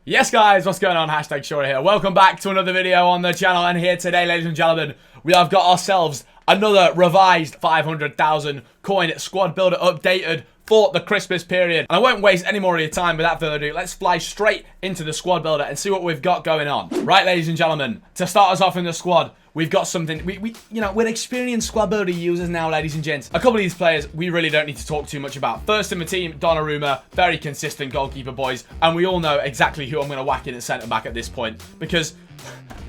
Yes guys, what's going on? Hashtag Shorty here. Welcome back to another video on the channel, and here today, ladies and gentlemen, we have got ourselves another revised 500,000 coin squad builder updated for the Christmas period. And I won't waste any more of your time. Without further ado, let's fly straight into the squad builder and see what we've got going on. Right, ladies and gentlemen, to start us off in the squad, we've got something, we're experienced squad builder users now, ladies and gents. A couple of these players we really don't need to talk too much about. First in the team, Donnarumma, very consistent goalkeeper, boys. And we all know exactly who I'm going to whack in at centre-back at this point, because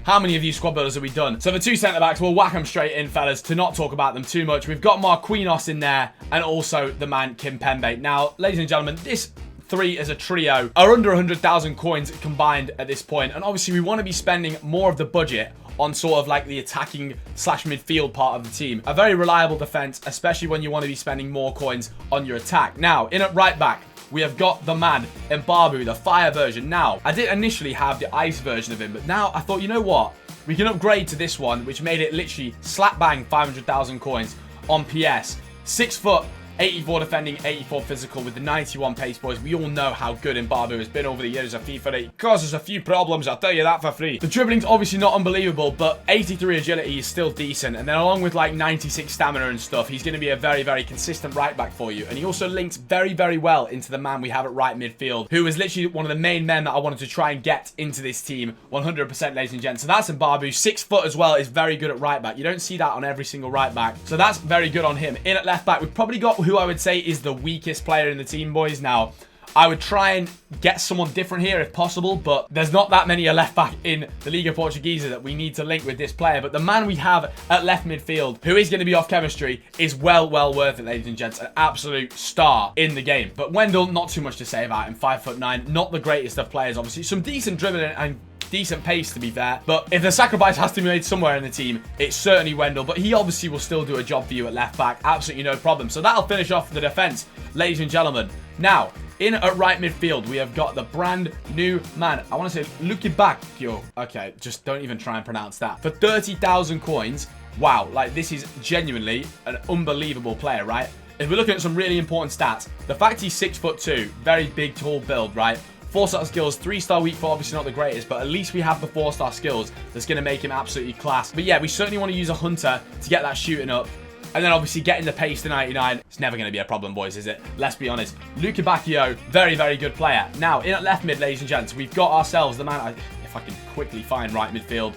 how many of you squad builders have we done? So the two centre-backs, we'll whack them straight in, fellas, to not talk about them too much. We've got Marquinhos in there, and also the man Kimpembe. Now, ladies and gentlemen, this three as a trio are under 100,000 coins combined at this point. And obviously, we want to be spending more of the budget on sort of like the attacking slash midfield part of the team. A very reliable defense, especially when you want to be spending more coins on your attack. Now, in at right back, we have got the man, Mbabu, the fire version. Now, I did initially have the ice version of him, but now I thought, you know what? We can upgrade to this one, which made it literally slap bang 500,000 coins on PS. 6 foot, 84 defending, 84 physical with the 91 pace, boys. We all know how good Mbabu has been over the years of FIFA. It causes a few problems, I'll tell you that for free. The dribbling's obviously not unbelievable, but 83 agility is still decent. And then along with like 96 stamina and stuff, he's going to be a very, very consistent right back for you. And he also links very, very well into the man we have at right midfield, who is literally one of the main men that I wanted to try and get into this team 100%, ladies and gents. So that's Mbabu. 6 foot as well is very good at right back. You don't see that on every single right back. So that's very good on him. In at left back, we've probably got who I would say is the weakest player in the team, boys. Now, I would try and get someone different here if possible, but there's not that many a left back in the Liga Portuguesa that we need to link with this player. But the man we have at left midfield, who is going to be off chemistry, is well worth it, ladies and gents. An absolute star in the game. But Wendell, not too much to say about him. 5'9", not the greatest of players, obviously. Some decent dribbling and decent pace, to be fair. But if the sacrifice has to be made somewhere in the team, it's certainly Wendell. But he obviously will still do a job for you at left back. Absolutely no problem. So that'll finish off the defense, ladies and gentlemen. Now, in at right midfield, we have got the brand new man. I want to say Lucky Bacchio. Okay, just don't even try and pronounce that. For 30,000 coins, wow. Like, this is genuinely an unbelievable player, right? If we're looking at some really important stats, the fact he's 6'2", very big, tall build, right? 4-star skills, 3-star weak foot, obviously not the greatest, but at least we have the 4-star skills that's going to make him absolutely class. But yeah, we certainly want to use a hunter to get that shooting up. And then obviously getting the pace to 99, it's never going to be a problem, boys, is it? Let's be honest. Luca Bacchio, very, very good player. Now, in at left mid, ladies and gents, we've got ourselves the man, if I can quickly find right midfield,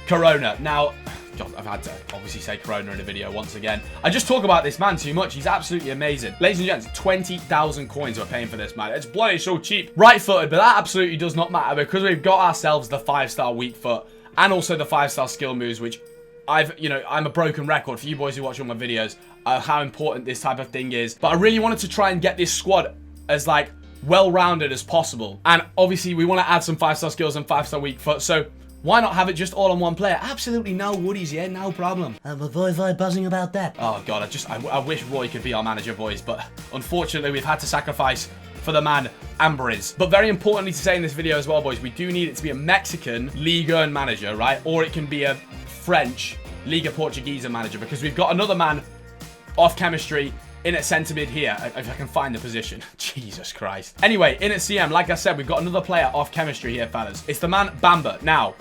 Corona. Now, God, I've had to obviously say Corona in a video once again. I just talk about this man too much. He's absolutely amazing. Ladies and gents, 20,000 coins we're paying for this man. It's bloody so cheap. Right-footed, but that absolutely does not matter because we've got ourselves the 5-star weak foot and also the 5-star skill moves, which I'm a broken record for you boys who watch all my videos, how important this type of thing is. But I really wanted to try and get this squad as like well-rounded as possible. And obviously we want to add some 5-star skills and 5-star weak foot. So why not have it just all on one player? Absolutely no woodies, yeah, no problem. Avoid buzzing about that. Oh God, I wish Roy could be our manager, boys. But unfortunately, we've had to sacrifice for the man Ambriz. But very importantly to say in this video as well, boys, we do need it to be a Mexican Liga manager, right? Or it can be a French Liga Portuguesa manager, because we've got another man off chemistry in at centre mid here, if I can find the position. Jesus Christ. Anyway, in at CM, like I said, we've got another player off chemistry here, fellas. It's the man Bamba. Now,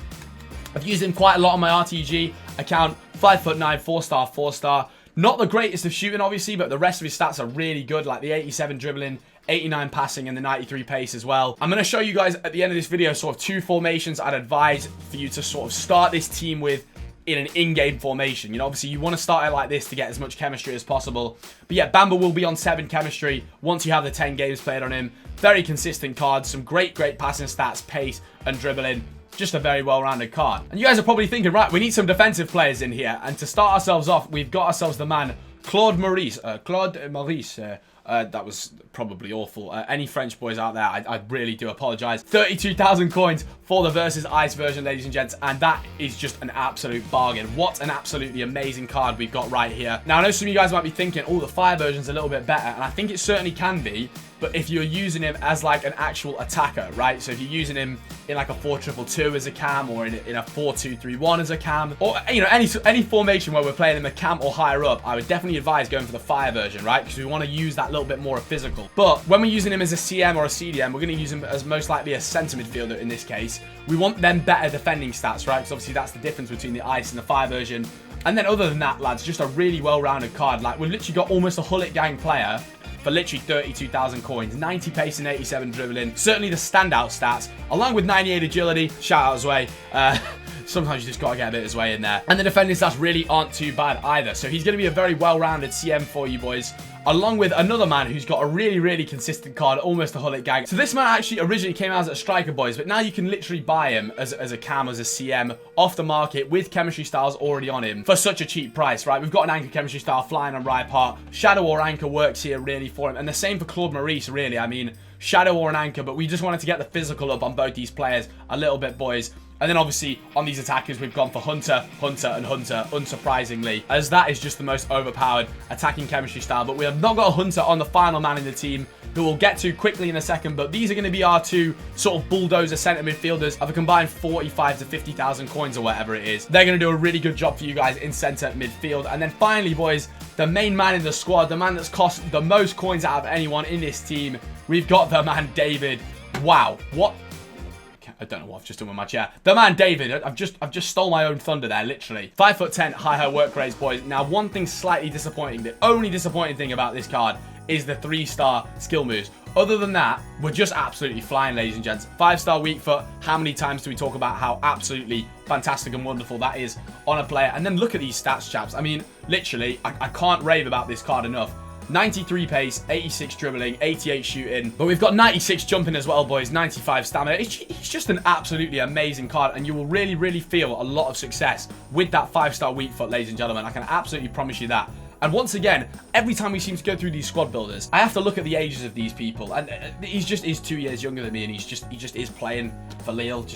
I've used him quite a lot on my RTG account. 5'9", 4-star, 4-star. Not the greatest of shooting, obviously, but the rest of his stats are really good, like the 87 dribbling, 89 passing, and the 93 pace as well. I'm going to show you guys at the end of this video sort of 2 formations I'd advise for you to sort of start this team with in an in-game formation. You know, obviously you want to start it like this to get as much chemistry as possible. But yeah, Bamba will be on 7 chemistry once you have the 10 games played on him. Very consistent card, some great passing stats, pace, and dribbling. Just a very well-rounded card. And you guys are probably thinking, right, we need some defensive players in here. And to start ourselves off, we've got ourselves the man, Claude Maurice. That was probably awful. Any French boys out there, I really do apologize. 32,000 coins for the versus ice version, ladies and gents, and that is just an absolute bargain. What an absolutely amazing card we've got right here. Now, I know some of you guys might be thinking, oh, the fire version's a little bit better, and I think it certainly can be But if you're using him as like an actual attacker, right? So if you're using him in like a 4-2-2 as a cam, or in a 4-2-3-1 as a cam, or you know, any formation where we're playing him a cam or higher up, I would definitely advise going for the fire version, right? Because we want to use that little bit more physical. But when we're using him as a CM or a CDM, we're going to use him as most likely a centre midfielder in this case. We want them better defending stats, right? Because obviously that's the difference between the ice and the fire version. And then other than that, lads, just a really well-rounded card. Like, we've literally got almost a Hullet gang player for literally 32,000 coins, 90 pace and 87 dribbling. Certainly the standout stats, along with 98 agility. Shout out Zway. Sometimes you just got to get a bit of Zway in there. And the defending stats really aren't too bad either. So he's going to be a very well-rounded CM for you boys, along with another man who's got a really, really consistent card, almost a Hullet gang. So this man actually originally came out as a striker, boys, but now you can literally buy him as a cam, as a CM, off the market with chemistry styles already on him for such a cheap price, right? We've got an anchor chemistry style flying on right part. Shadow or anchor works here really for him. And the same for Claude Maurice, really. I mean, shadow or an anchor, but we just wanted to get the physical up on both these players a little bit, boys. And then obviously on these attackers, we've gone for Hunter, Hunter, and Hunter, unsurprisingly, as that is just the most overpowered attacking chemistry style. But we have not got a Hunter on the final man in the team, who we'll get to quickly in a second. But these are going to be our two sort of bulldozer centre midfielders of a combined 45 to 50,000 coins or whatever it is. They're going to do a really good job for you guys in centre midfield. And then finally, boys, the main man in the squad, the man that's cost the most coins out of anyone in this team, we've got the man David. Wow, what? I don't know what I've just done with my chair. The man David, I've just stole my own thunder there, literally. 5'10", high work rates, boys. Now, one thing slightly disappointing, the only disappointing thing about this card is the 3-star skill moves. Other than that, we're just absolutely flying, ladies and gents. 5-star weak foot. How many times do we talk about how absolutely fantastic and wonderful that is on a player? And then look at these stats, chaps. I mean, literally, I can't rave about this card enough. 93 pace, 86 dribbling, 88 shooting. But we've got 96 jumping as well, boys. 95 stamina. It's just an absolutely amazing card. And you will really, really feel a lot of success with that 5-star weak foot, ladies and gentlemen. I can absolutely promise you that. And once again, every time we seem to go through these squad builders, I have to look at the ages of these people. And he's 2 years younger than me, and he just is playing for Lille.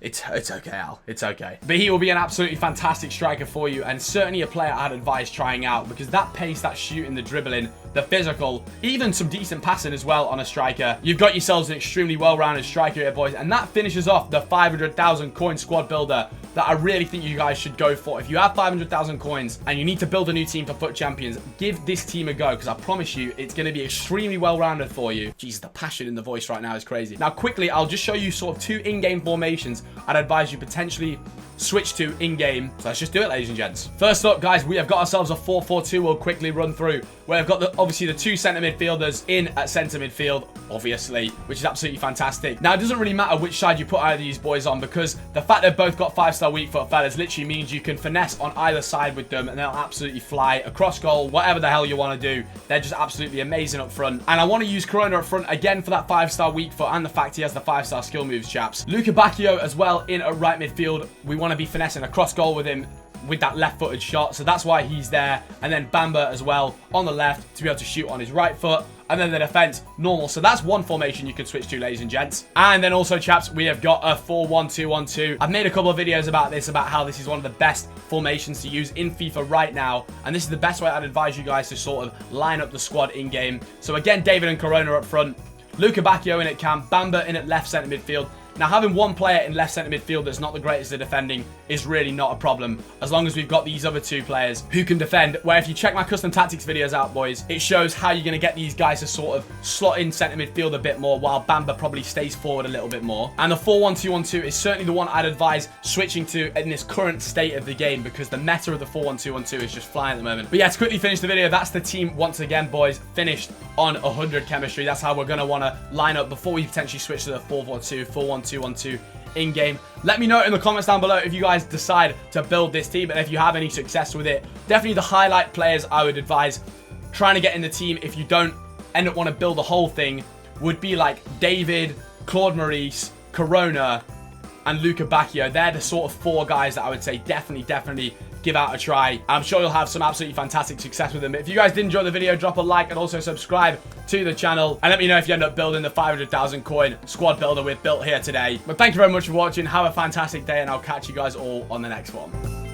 It's okay, Al. It's okay. But he will be an absolutely fantastic striker for you, and certainly a player I'd advise trying out, because that pace, that shooting, the dribbling, the physical, even some decent passing as well on a striker. You've got yourselves an extremely well-rounded striker here, boys, and that finishes off the 500,000 coin squad builder that I really think you guys should go for. If you have 500,000 coins and you need to build a new team for FUT Champions, give this team a go, because I promise you it's going to be extremely well-rounded for you. Jesus, the passion in the voice right now is crazy. Now, quickly, I'll just show you sort of 2 in-game formations I'd advise you potentially switch to in-game. So let's just do it, ladies and gents. First up, guys, we have got ourselves a 4-4-2 we'll quickly run through, where we've got obviously the 2 centre midfielders in at centre midfield, obviously, which is absolutely fantastic. Now, it doesn't really matter which side you put either of these boys on, because the fact they've both got 5-star weak foot fellas literally means you can finesse on either side with them, and they'll absolutely fly across goal, whatever the hell you want to do. They're just absolutely amazing up front. And I want to use Corona up front again for that 5-star weak foot and the fact he has the 5-star skill moves, chaps. Luca Bacchio as well in at right midfield. We want to be finessing across goal with him with that left-footed shot, so that's why he's there. And then Bamba as well on the left to be able to shoot on his right foot. And then the defense, normal. So that's one formation you could switch to, ladies and gents. And then also, chaps, we have got a 4-1-2-1-2. I've made a couple of videos about this, about how this is one of the best formations to use in FIFA right now. And this is the best way I'd advise you guys to sort of line up the squad in-game. So again, David and Corona up front. Luca Bacchio in at cam. Bamba in at left centre midfield. Now, having one player in left centre midfield that's not the greatest at defending is really not a problem, as long as we've got these other 2 players who can defend, where if you check my custom tactics videos out, boys, it shows how you're going to get these guys to sort of slot in centre midfield a bit more, while Bamba probably stays forward a little bit more. And the 4-1-2-1-2 is certainly the one I'd advise switching to in this current state of the game, because the meta of the 4-1-2-1-2 is just flying at the moment. But yeah, to quickly finish the video, that's the team once again, boys, finished on 100 chemistry. That's how we're going to want to line up before we potentially switch to the 4-4-2, 4-1-2-1-2 in-game. Let me know in the comments down below if you guys decide to build this team and if you have any success with it. Definitely the highlight players I would advise trying to get in the team, if you don't end up want to build the whole thing, would be like David, Claude Maurice, Corona, and Luca Bacchio. They're the sort of 4 guys that I would say definitely give out a try. I'm sure you'll have some absolutely fantastic success with them. But if you guys did enjoy the video, drop a like and also subscribe to the channel. And let me know if you end up building the 500,000 coin squad builder we've built here today. But thank you very much for watching. Have a fantastic day, and I'll catch you guys all on the next one.